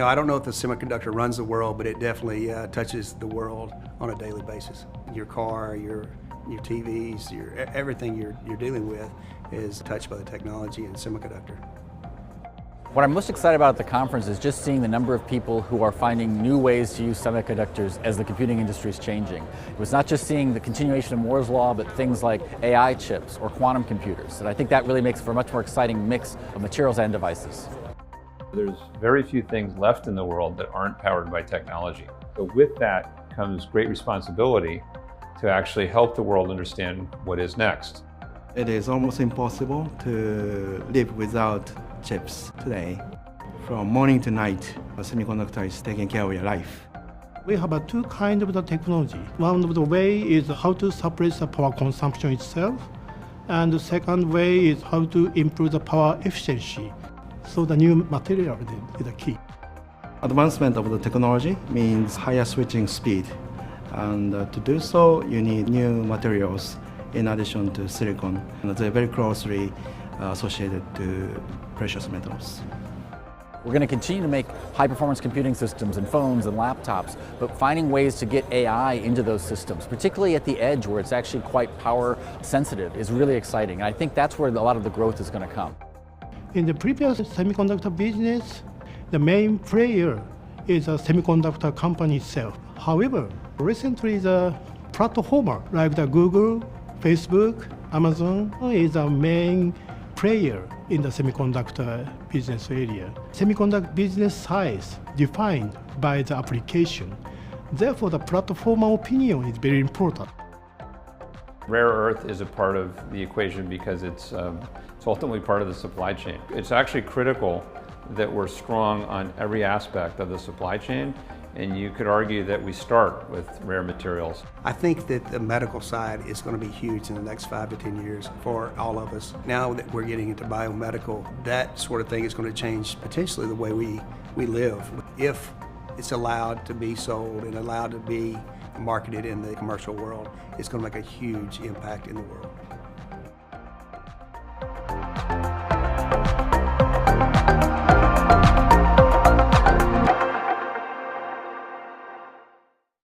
I don't know if the semiconductor runs the world, but it definitely touches the world on a daily basis. Your car, your TVs, everything you're dealing with is touched by the technology and semiconductor. What I'm most excited about at the conference is just seeing the number of people who are finding new ways to use semiconductors as the computing industry is changing. It was not just seeing the continuation of Moore's law, but things like AI chips or quantum computers. And I think that really makes for a much more exciting mix of materials and devices. There's very few things left in the world that aren't powered by technology. So with that comes great responsibility to actually help the world understand what is next. It is almost impossible to live without chips today. From morning to night, a semiconductor is taking care of your life. We have two kinds of the technology. One of the way is how to suppress the power consumption itself, and the second way is how to improve the power efficiency. So the new material is the key. Advancement of the technology means higher switching speed, and to do so, you need new materials in addition to silicon. And they're very closely associated to precious metals. We're going to continue to make high-performance computing systems and phones and laptops, but finding ways to get AI into those systems, particularly at the edge where it's actually quite power sensitive, is really exciting. And I think that's where a lot of the growth is going to come. In the previous semiconductor business, the main player is a semiconductor company itself. However, recently the platformer like the Google, Facebook, Amazon is a main player in the semiconductor business area. Semiconductor business size defined by the application. Therefore, the platformer opinion is very important. Rare earth is a part of the equation because it's ultimately part of the supply chain. It's actually critical that we're strong on every aspect of the supply chain, and you could argue that we start with rare materials. I think that the medical side is going to be huge in the next 5 to 10 years for all of us. Now that we're getting into biomedical, that sort of thing is going to change potentially the way we live. If it's allowed to be sold and allowed to be marketed in the commercial world, it's going to make a huge impact in the world.